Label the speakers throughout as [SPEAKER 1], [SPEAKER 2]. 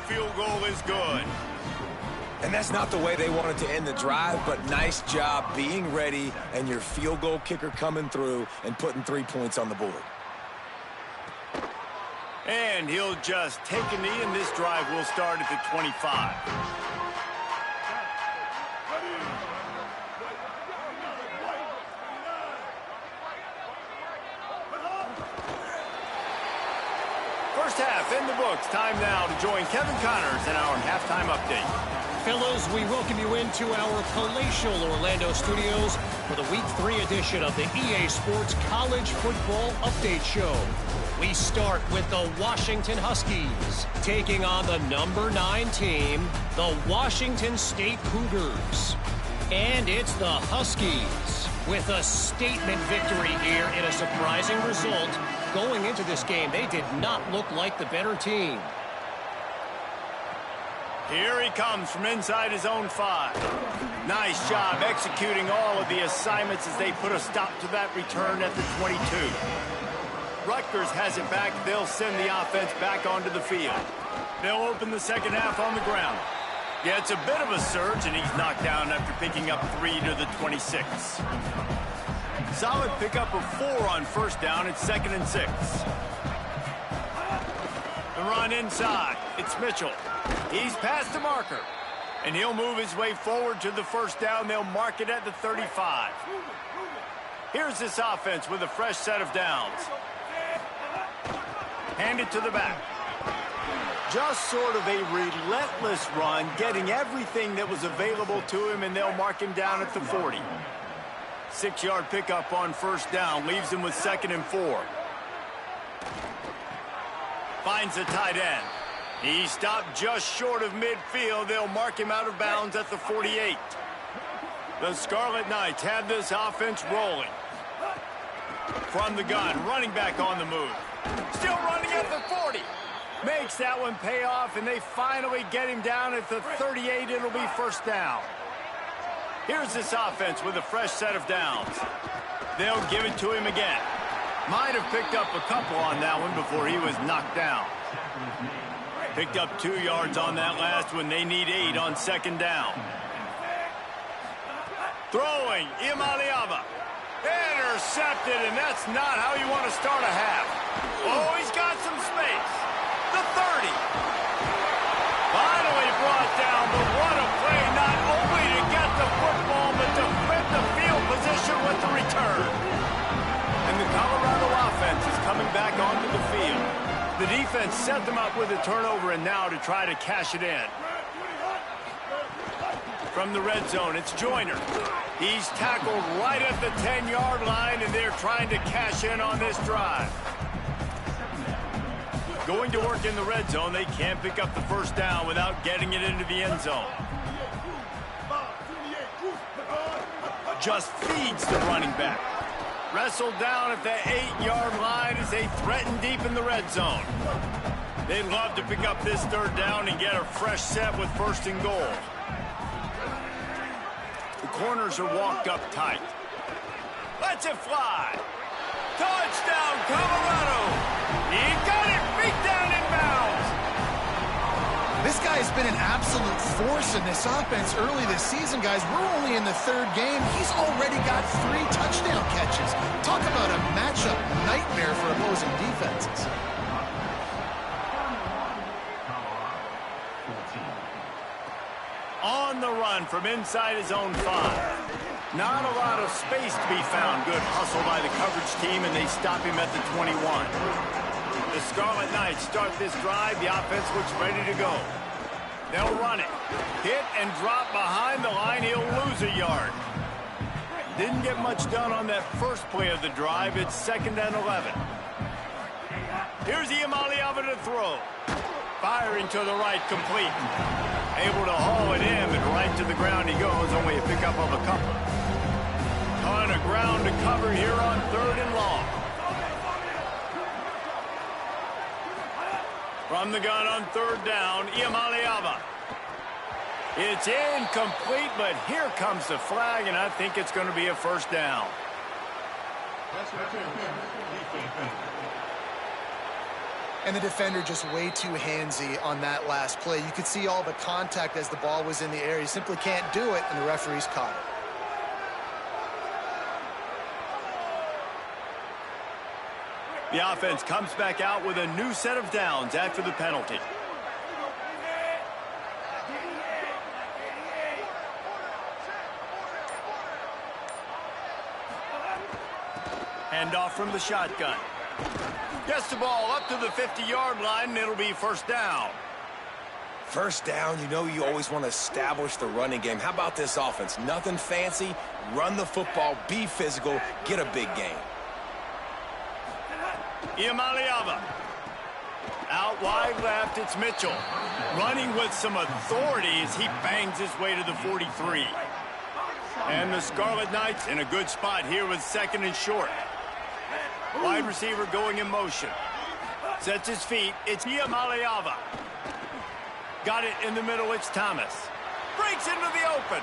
[SPEAKER 1] field goal is good.
[SPEAKER 2] And that's not the way they wanted to end the drive, but nice job being ready and your field goal kicker coming through and putting 3 points on the board.
[SPEAKER 1] And he'll just take a knee, and this drive will start at the 25. First half in the books. Time now to join Kevin Connors in our halftime update.
[SPEAKER 3] Fellows, we welcome you into our palatial Orlando studios for the Week 3 edition of the EA Sports College Football Update Show. We start with the Washington Huskies taking on the number 9 team, the Washington State Cougars. And it's the Huskies with a statement victory here in a surprising result. Going into this game, they did not look like the better team.
[SPEAKER 1] Here he comes from inside his own 5. Nice job executing all of the assignments as they put a stop to that return at the 22. Rutgers has it back. They'll send the offense back onto the field. They'll open the second half on the ground. Yeah, it's a bit of a surge, and he's knocked down after picking up 3 to the 26. Solid pickup of 4 on first down. It's 2nd and 6. The run inside. It's Mitchell. He's past the marker, and he'll move his way forward to the first down. They'll mark it at the 35. Here's this offense with a fresh set of downs. Hand it to the back. Just sort of a relentless run, getting everything that was available to him, and they'll mark him down at the 40. 6-yard pickup on first down, leaves him with 2nd and 4. Finds the tight end. He stopped just short of midfield. They'll mark him out of bounds at the 48. The Scarlet Knights have this offense rolling. From the gun, running back on the move. Still running at the 40. Makes that one pay off, and they finally get him down at the 38. It'll be first down. Here's this offense with a fresh set of downs. They'll give it to him again. Might have picked up a couple on that one before he was knocked down. Picked up 2 yards on that last one. They need 8 on second down. Throwing, Imaliava. Intercepted, and that's not how you want to start a half. Oh, he's got some space. The 30. Finally brought down, but what a play, not only to get the football, but to flip the field position with the return. And the Colorado offense is coming back onto the field. The defense set them up with a turnover, and now to try to cash it in. From the red zone, it's Joyner. He's tackled right at the 10-yard line, and they're trying to cash in on this drive. Going to work in the red zone. They can't pick up the first down without getting it into the end zone. Just feeds the running back. Wrestled down at the 8-yard line as they threaten deep in the red zone. They'd love to pick up this third down and get a fresh set with 1st and goal. The corners are walked up tight. Lets it fly. Touchdown, Colorado. He got it beat down in bounds.
[SPEAKER 4] This guy's been an absolute force in this offense early this season, guys. We're only in the 3rd game. He's already got 3 touchdown catches. Talk about a matchup nightmare for opposing defenses.
[SPEAKER 1] On the run from inside his own 5. Not a lot of space to be found. Good hustle by the coverage team, and they stop him at the 21. The Scarlet Knights start this drive. The offense looks ready to go. They'll run it. Hit and drop behind the line. He'll lose a yard. Didn't get much done on that first play of the drive. It's 2nd and 11. Here's Imaliava to throw. Firing to the right, complete. Able to haul it in, but right to the ground he goes. Only a pickup of a couple. Ton of ground to cover here on 3rd and long. From the gun on 3rd down, Imaliava. It's incomplete, but here comes the flag, and I think it's going to be a first down.
[SPEAKER 4] And the defender just way too handsy on that last play. You could see all the contact as the ball was in the air. He simply can't do it, and the referee's caught it.
[SPEAKER 1] The offense comes back out with a new set of downs after the penalty. Handoff from the shotgun. Gets the ball up to the 50-yard line, and it'll be first down.
[SPEAKER 2] First down, you know you always want to establish the running game. How about this offense? Nothing fancy. Run the football, be physical, get a big gain.
[SPEAKER 1] Iamaleava. Out wide left, it's Mitchell. Running with some authority as he bangs his way to the 43. And the Scarlet Knights in a good spot here with second and short. Wide receiver going in motion. Sets his feet. It's Iamaleava. Got it in the middle. It's Thomas. Breaks into the open.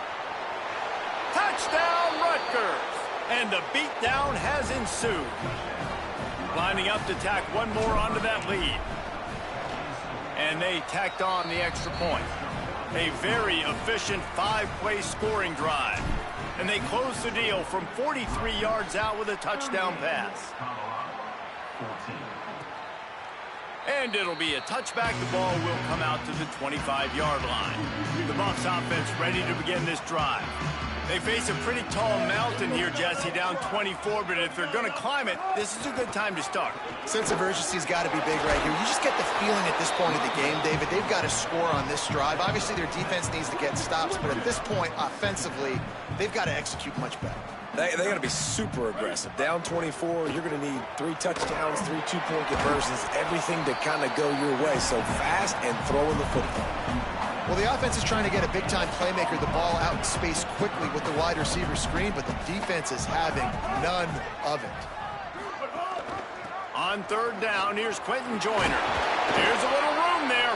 [SPEAKER 1] Touchdown, Rutgers. And the beatdown has ensued. Lining up to tack one more onto that lead. And they tacked on the extra point. A very efficient 5-play scoring drive. And they close the deal from 43 yards out with a touchdown pass. And it'll be a touchback. The ball will come out to the 25-yard line. The Buffs offense ready to begin this drive. They face a pretty tall mountain here, Jesse, down 24, but if they're going to climb it, this is a good time to start.
[SPEAKER 4] Sense of urgency's got to be big right here. You just get the feeling at this point of the game, David, they've got to score on this drive. Obviously, their defense needs to get stops, but at this point, offensively, they've got to execute much better.
[SPEAKER 2] They got to be super aggressive. Down 24, you're going to need 3 touchdowns, 3 two-point conversions, everything to kind of go your way. So fast and throwing the football.
[SPEAKER 4] Well, the offense is trying to get a big-time playmaker the ball out in space quickly with the wide receiver screen, but the defense is having none of it.
[SPEAKER 1] On third down, here's Quentin Joyner. Here's a little room there.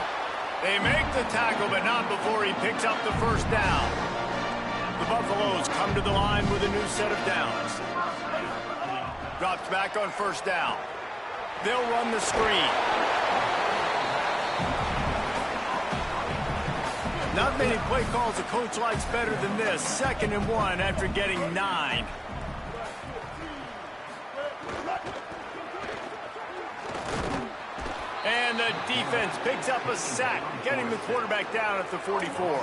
[SPEAKER 1] They make the tackle, but not before he picks up the first down. The Buffaloes come to the line with a new set of downs. Drops back on first down. They'll run the screen. Not many play calls a coach likes better than this. 2nd and 1 after getting 9. And the defense picks up a sack, getting the quarterback down at the 44.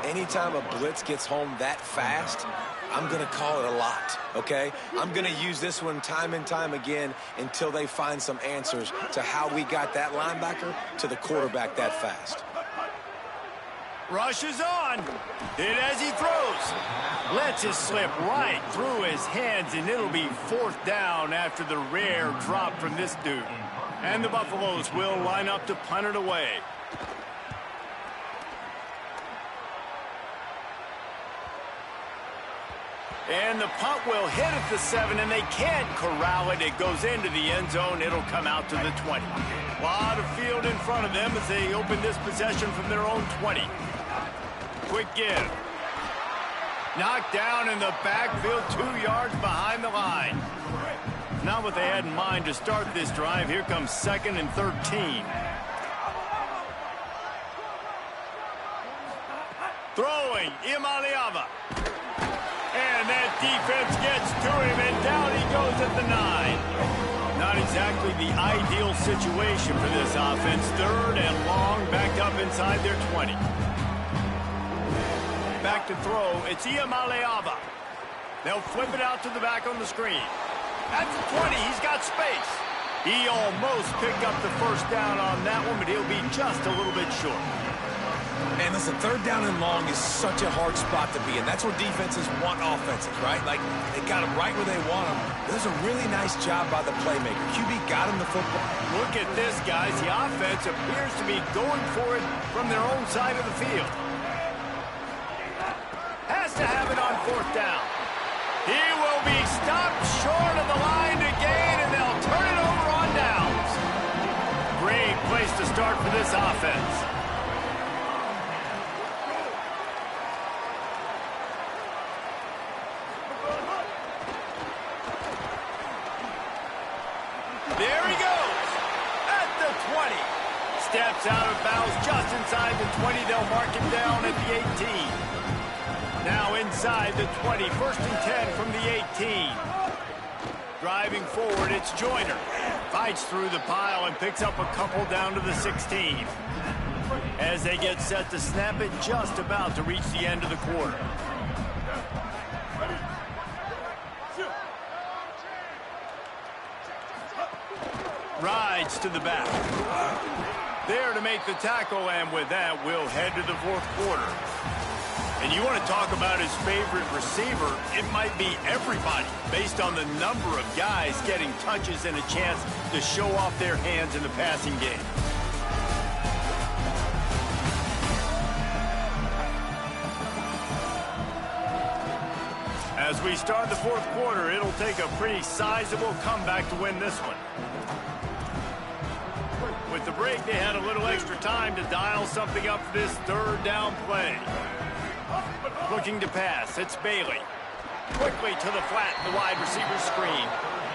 [SPEAKER 2] Anytime a blitz gets home that fast, I'm going to call it a lot, okay? I'm going to use this one time and time again until they find some answers to how we got that linebacker to the quarterback that fast.
[SPEAKER 1] Rushes on. Hit as he throws. Lets it slip right through his hands, and it'll be 4th down after the rare drop from this dude. And the Buffaloes will line up to punt it away. And the punt will hit at the 7, and they can't corral it. It goes into the end zone. It'll come out to the 20. A lot of field in front of them as they open this possession from their own 20. Quick give. Knocked down in the backfield, 2 yards behind the line. Not what they had in mind to start this drive. Here comes 2nd and 13. Throwing, Iamaleava. And that defense gets to him, and down he goes at the 9. Not exactly the ideal situation for this offense. 3rd and long, backed up inside their 20. Back to throw, it's Iamaleava. They'll flip it out to the back on the screen. At the 20, he's got space. He almost picked up the first down on that one, but he'll be just a little bit short.
[SPEAKER 2] And listen, 3rd down and long is such a hard spot to be in. That's where defenses want offenses, right? Like, they got them right where they want them. There's a really nice job by the playmaker. QB got him the football.
[SPEAKER 1] Look at this, guys. The offense appears to be going for it from their own side of the field. Has to have it on 4th down. He will be stopped short of the line to gain, and they'll turn it over on downs. Great place to start for this offense. There he goes. At the steps out of bounds just inside the 20. They'll mark him down at the 18. Now inside the 20. First and 10 from the 18. Driving forward, it's Joyner. Fights through the pile and picks up a couple down to the 16. As they get set to snap it, just about to reach the end of the quarter. Rides to the back. There to make the tackle, and with that, we'll head to the fourth quarter. And you want to talk about his favorite receiver, it might be everybody, based on the number of guys getting touches and a chance to show off their hands in the passing game. As we start the fourth quarter, it'll take a pretty sizable comeback to win this one. With the break, they had a little extra time to dial something up for this third down play. Looking to pass, it's Bailey. Quickly to the flat, the wide receiver screen.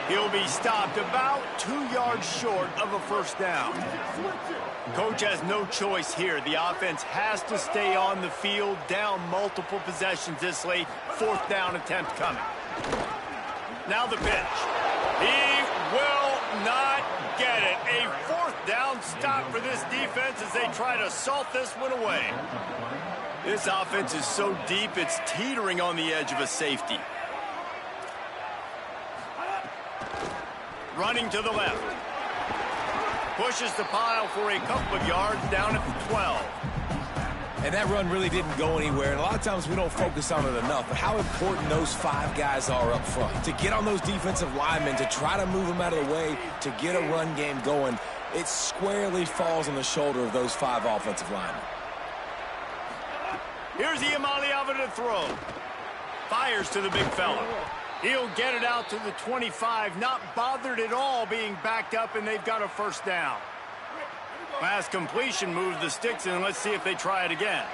[SPEAKER 1] He'll be stopped about 2 yards short of a first down. Coach has no choice here. The offense has to stay on the field, down multiple possessions this late. Fourth down attempt coming. Now the pitch. He will not get it. A fourth down stop for this defense as they try to salt this one away. This offense is so deep, it's teetering on the edge of a safety. Running to the left. Pushes the pile for a couple of yards down at the 12.
[SPEAKER 2] And that run really didn't go anywhere. And a lot of times we don't focus on it enough. But how important those 5 guys are up front. To get on those defensive linemen, to try to move them out of the way, to get a run game going, it squarely falls on the shoulder of those 5 offensive linemen.
[SPEAKER 1] Here's Iamaleava to throw. Fires to the big fella. He'll get it out to the 25, not bothered at all being backed up, and they've got a first down. Pass completion moves the sticks, and let's see if they try it again.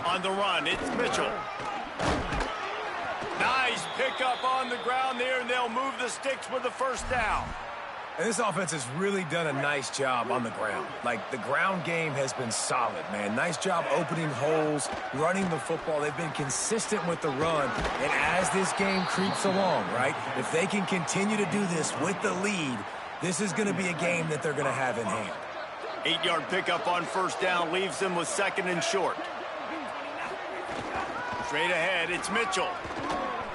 [SPEAKER 1] On the run, it's Mitchell. Nice pickup on the ground there, and they'll move the sticks with the first down.
[SPEAKER 2] And this offense has really done a nice job on the ground. Like, the ground game has been solid, man. Nice job opening holes, running the football. They've been consistent with the run. And as this game creeps along, right, if they can continue to do this with the lead, this is going to be a game that they're going to have in hand.
[SPEAKER 1] 8-yard pickup on first down leaves them with second and short. Straight ahead, it's Mitchell.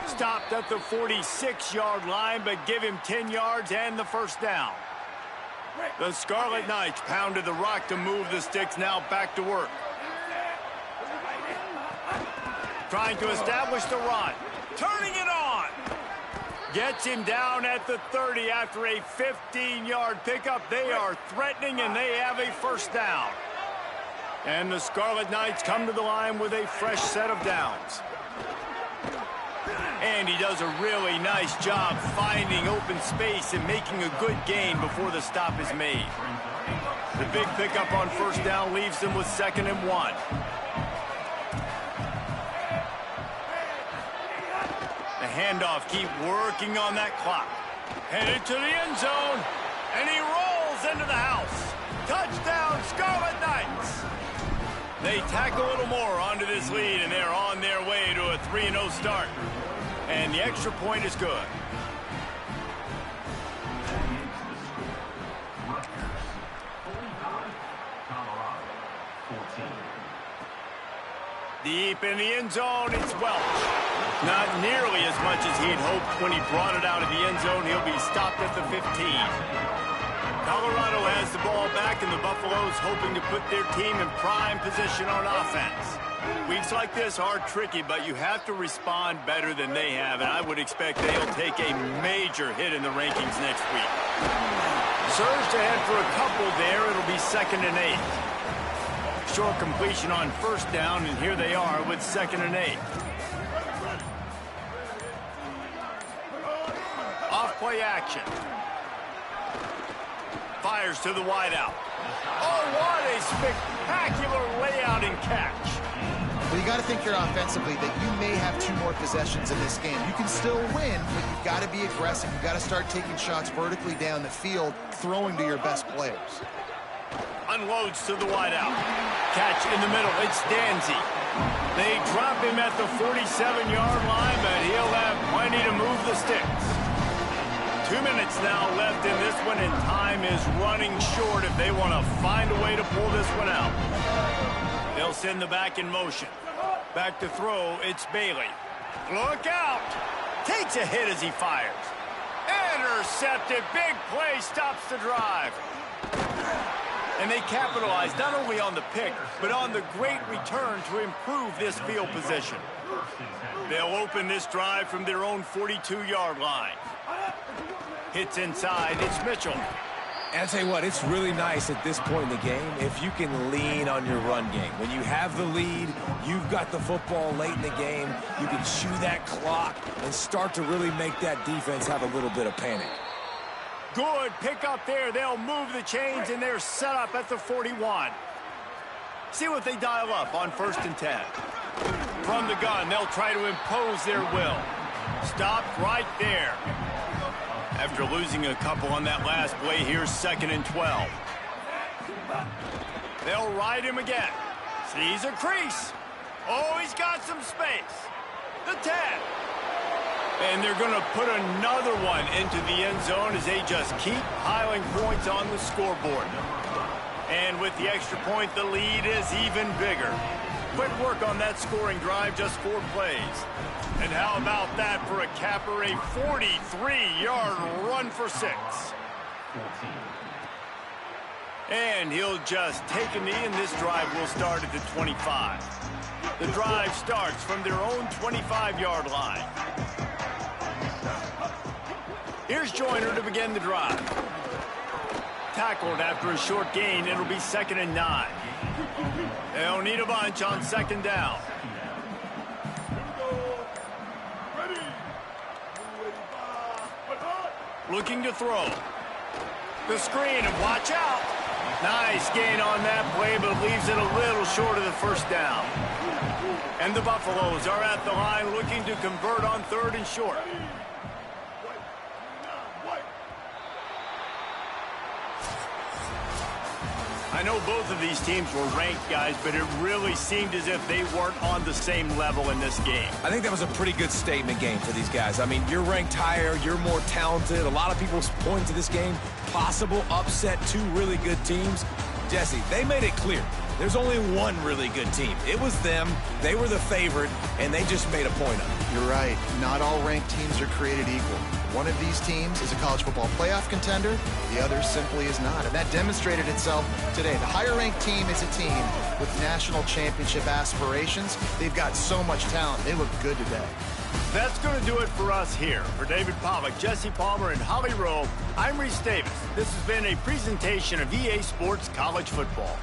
[SPEAKER 1] Stopped at the 46-yard line, but give him 10 yards and the first down. The Scarlet Knights pounded the rock to move the sticks, now back to work. Trying to establish the run. Turning it on. Gets him down at the 30 after a 15-yard pickup. They are threatening, and they have a first down. And the Scarlet Knights come to the line with a fresh set of downs. And he does a really nice job finding open space and making a good gain before the stop is made. The big pickup on first down leaves them with 2nd and 1. The handoff, keep working on that clock. Headed to the end zone, and he rolls into the house. Touchdown, Scarlet Knights! They tack a little more onto this lead, and they're on their way to a 3-0 start. And the extra point is good. Deep in the end zone, it's Welch. Not nearly as much as he'd hoped when he brought it out of the end zone. He'll be stopped at the 15. Colorado has the ball back, and the Buffaloes hoping to put their team in prime position on offense. Weeks like this are tricky, but you have to respond better than they have, and I would expect they'll take a major hit in the rankings next week. Surge ahead for a couple there. It'll be 2nd and 8. Short completion on first down, and here they are with 2nd and 8. Off-play action. Fires to the wideout. Oh, what a spectacular layout and catch.
[SPEAKER 4] Well, you got to think here offensively that you may have 2 more possessions in this game. You can still win, but you've got to be aggressive. You've got to start taking shots vertically down the field, throwing to your best players.
[SPEAKER 1] Unloads to the wideout. Catch in the middle. It's Danzy. They drop him at the 47-yard line, but he'll have plenty to move the sticks. 2 minutes now left in this one, and time is running short if they want to find a way to pull this one out. They'll send the back in motion. Back to throw, it's Bailey. Look out! Takes a hit as he fires. Intercepted. Big play stops the drive. And they capitalize not only on the pick, but on the great return to improve this field position. They'll open this drive from their own 42-yard line. Hits inside, it's Mitchell.
[SPEAKER 2] And I'll tell you what, it's really nice at this point in the game if you can lean on your run game. When you have the lead, you've got the football late in the game, you can chew that clock and start to really make that defense have a little bit of panic.
[SPEAKER 1] Good pick up there. They'll move the chains, and they're set up at the 41. See what they dial up on 1st and 10. From the gun, they'll try to impose their will. Stopped right there. After losing a couple on that last play, here's 2nd and 12. They'll ride him again. Sees a crease. Oh, he's got some space. The 10. And they're going to put another one into the end zone as they just keep piling points on the scoreboard. And with the extra point, the lead is even bigger. Quick work on that scoring drive, just 4 plays. And how about that for a capper, a 43-yard run for 6. And he'll just take a knee, and this drive will start at the 25. The drive starts from their own 25-yard line. Here's Joyner to begin the drive. Tackled after a short gain. It'll be 2nd and 9. They'll need a bunch on 2nd down. Looking to throw. The screen, and watch out. Nice gain on that play, but leaves it a little short of the 1st down. And the Buffaloes are at the line looking to convert on 3rd and short. I know both of these teams were ranked, guys, but it really seemed as if they weren't on the same level in this game.
[SPEAKER 2] I think that was a pretty good statement game for these guys. I mean, you're ranked higher, you're more talented. A lot of people point to this game, possible upset, 2 really good teams. Jesse, they made it clear. There's only one really good team. It was them. They were the favorite, and they just made a point of it.
[SPEAKER 4] You're right. Not all ranked teams are created equal. One of these teams is a college football playoff contender. The other simply is not. And that demonstrated itself today. The higher-ranked team is a team with national championship aspirations. They've got so much talent. They look good today.
[SPEAKER 1] That's going to do it for us here. For David Pollack, Jesse Palmer, and Holly Rowe, I'm Reese Davis. This has been a presentation of EA Sports College Football.